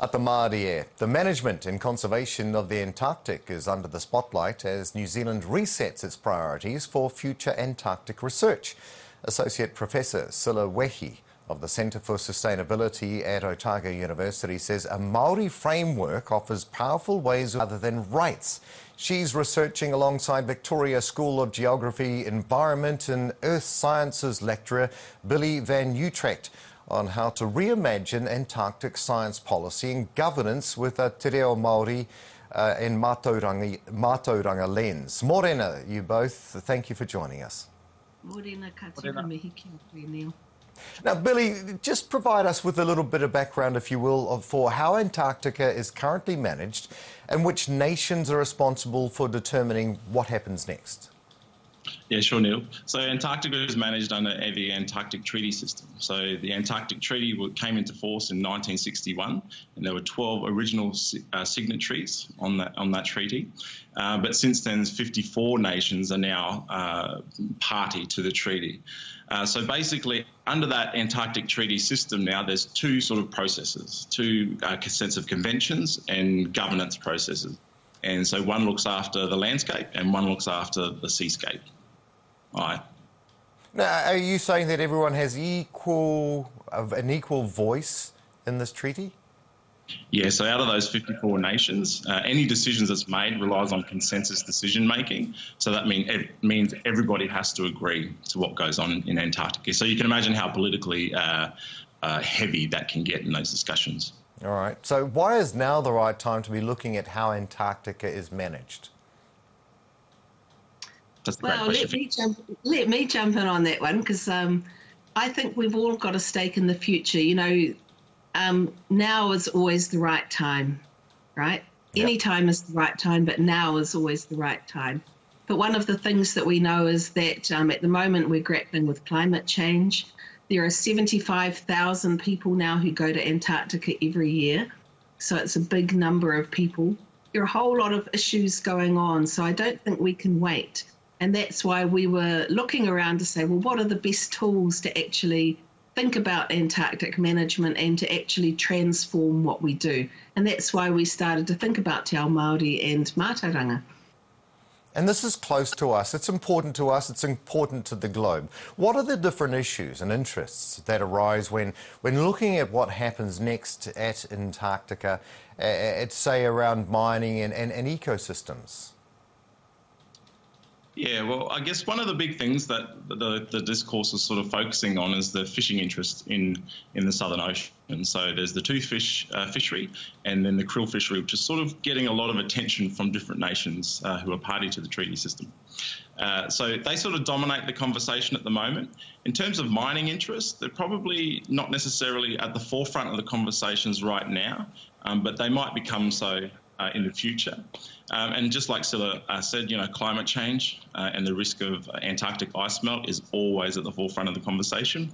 At the Māori, the management and conservation of the Antarctic is under the spotlight as New Zealand resets its priorities for future Antarctic research. Associate Professor Sila Wehi of the Centre for Sustainability at Otago University says a Māori framework offers powerful ways other than rights. She's researching alongside Victoria School of Geography, Environment and Earth Sciences lecturer Billy Van Utrecht on how to reimagine Antarctic science policy and governance with a te reo Māori and mātauranga lens. Morena, you both, thank you for joining us. Morena, ka tika mihi ki a koe, Neil. Now, Billy, just provide us with a little bit of background, if you will, for how Antarctica is currently managed and which nations are responsible for determining what happens next. Yeah, sure, Neil. So Antarctica is managed under the Antarctic Treaty System. So the Antarctic Treaty came into force in 1961, and there were 12 original signatories on that treaty. But since then, 54 nations are now party to the treaty. So basically, under that Antarctic Treaty System now, there's two sort of processes, two sets of conventions and governance processes. And so one looks after the landscape and one looks after the seascape. All right. Now, are you saying that everyone has an equal voice in this treaty? Yeah, so out of those 54 nations, any decisions that's made relies on consensus decision making. So that means everybody has to agree to what goes on in Antarctica. So you can imagine how politically heavy that can get in those discussions. All right. So why is now the right time to be looking at how Antarctica is managed? Well, let me jump in on that one, because I think we've all got a stake in the future. You know, now is always the right time, right? Yep. Any time is the right time, but now is always the right time. But one of the things that we know is that at the moment we're grappling with climate change. There are 75,000 people now who go to Antarctica every year, so it's a big number of people. There are a whole lot of issues going on, so I don't think we can wait. And that's why we were looking around to say, well, what are the best tools to actually think about Antarctic management and to actually transform what we do? And that's why we started to think about Te Ao Māori and mātauranga. And this is close to us. It's important to us. It's important to the globe. What are the different issues and interests that arise when looking at what happens next at Antarctica, say, around mining and ecosystems? Yeah, well, I guess one of the big things that the discourse is sort of focusing on is the fishing interest in the Southern Ocean. So there's the toothfish fishery and then the krill fishery, which is sort of getting a lot of attention from different nations who are party to the treaty system. So they sort of dominate the conversation at the moment. In terms of mining interests, they're probably not necessarily at the forefront of the conversations right now, but they might become so in the future. And just like Sila said, you know, climate change and the risk of Antarctic ice melt is always at the forefront of the conversation.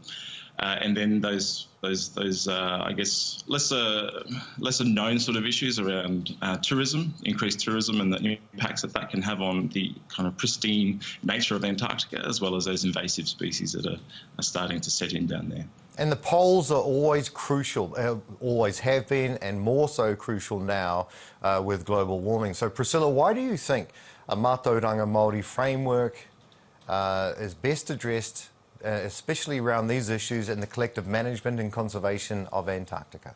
And then those I guess lesser known sort of issues around tourism, increased tourism, and the impacts that can have on the kind of pristine nature of Antarctica, as well as those invasive species that are starting to set in down there. And the poles are always crucial, always have been, and more so crucial now with global warming. So, Priscilla, why do you think a mātauranga Māori framework is best addressed, especially around these issues in the collective management and conservation of Antarctica?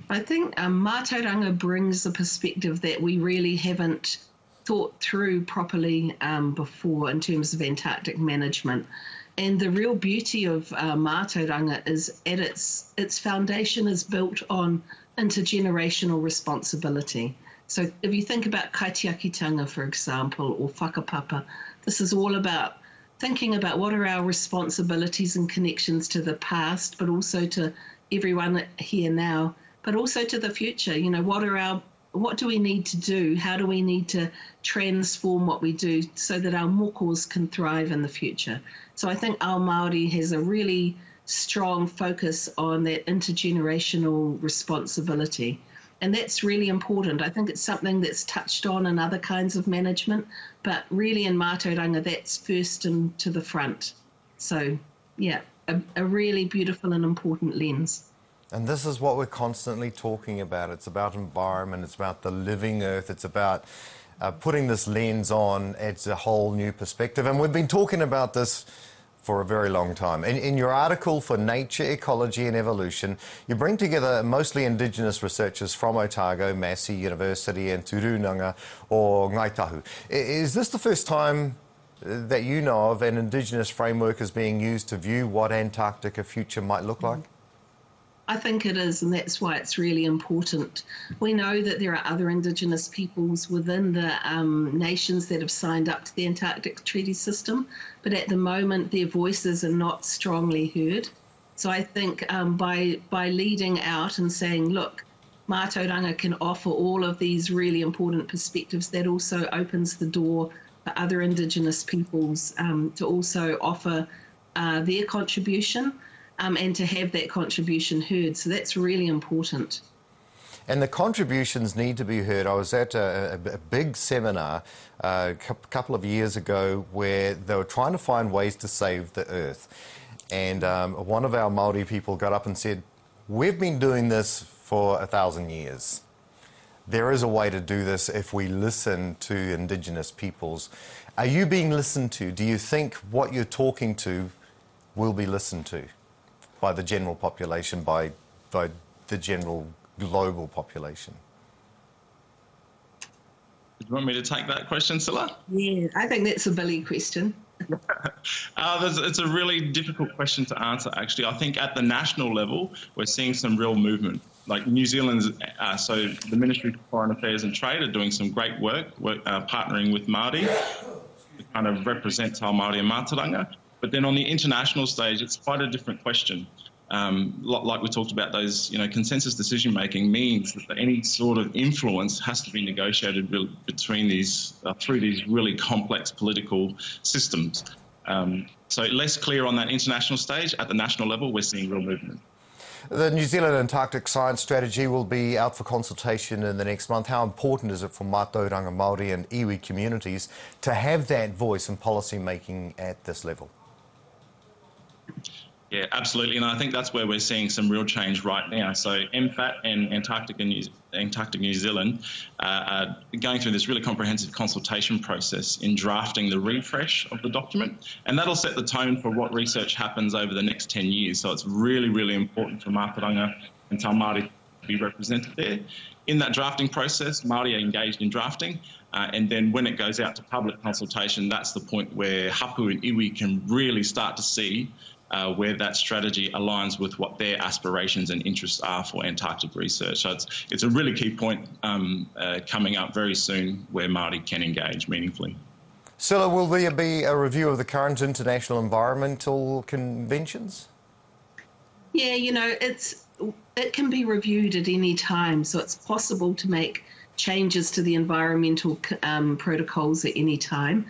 I think mātauranga brings a perspective that we really haven't thought through properly before in terms of Antarctic management. And the real beauty of mātauranga is at its foundation is built on intergenerational responsibility. So if you think about kaitiakitanga, for example, or whakapapa, this is all about thinking about what are our responsibilities and connections to the past, but also to everyone here now, but also to the future. You know, what do we need to do? How do we need to transform what we do so that our mokos can thrive in the future? So I think Ao Māori has a really strong focus on that intergenerational responsibility. And that's really important. I think it's something that's touched on in other kinds of management, but really in mātauranga, that's first and to the front. So, yeah, a really beautiful and important lens. And this is what we're constantly talking about. It's about environment, it's about the living earth, it's about putting this lens on. It's a whole new perspective. And we've been talking about this for a very long time. In your article for Nature, Ecology and Evolution, you bring together mostly Indigenous researchers from Otago, Massey University and Turunanga or Ngaitahu. Is this the first time that you know of an Indigenous framework is being used to view what Antarctica future might look like? I think it is, and that's why it's really important. We know that there are other Indigenous peoples within the nations that have signed up to the Antarctic Treaty System, but at the moment their voices are not strongly heard. So I think by leading out and saying, look, Mātauranga can offer all of these really important perspectives, that also opens the door for other Indigenous peoples to also offer their contribution. And to have that contribution heard. So that's really important. And the contributions need to be heard. I was at a big seminar a couple of years ago where they were trying to find ways to save the earth. And one of our Māori people got up and said, we've been doing this for 1,000 years. There is a way to do this if we listen to Indigenous peoples. Are you being listened to? Do you think what you're talking to will be listened to by the general population, by the general global population? Do you want me to take that question, Scylla? Yeah, I think that's a Billy question. It's a really difficult question to answer, actually. I think at the national level, we're seeing some real movement. Like New Zealand's, so the Ministry of Foreign Affairs and Trade are doing some great work partnering with Māori to kind of represent Te Ao Māori and Mātauranga. But then on the international stage, it's quite a different question. Like we talked about, those consensus decision making means that any sort of influence has to be negotiated between these through these really complex political systems. So less clear on that international stage. At the national level, we're seeing real movement. The New Zealand Antarctic Science Strategy will be out for consultation in the next month. How important is it for Mātauranga Māori and iwi communities to have that voice in policy making at this level? Yeah, absolutely, and I think that's where we're seeing some real change right now. So MFAT and Antarctic New Zealand are going through this really comprehensive consultation process in drafting the refresh of the document, and that'll set the tone for what research happens over the next 10 years. So it's really, really important for Mātauranga and Te Ao Māori to be represented there. In that drafting process, Māori are engaged in drafting, and then when it goes out to public consultation, that's the point where hapu and iwi can really start to see where that strategy aligns with what their aspirations and interests are for Antarctic research. So it's a really key point coming up very soon where Māori can engage meaningfully. Scylla, will there be a review of the current international environmental conventions? Yeah, it can be reviewed at any time, so it's possible to make changes to the environmental protocols at any time.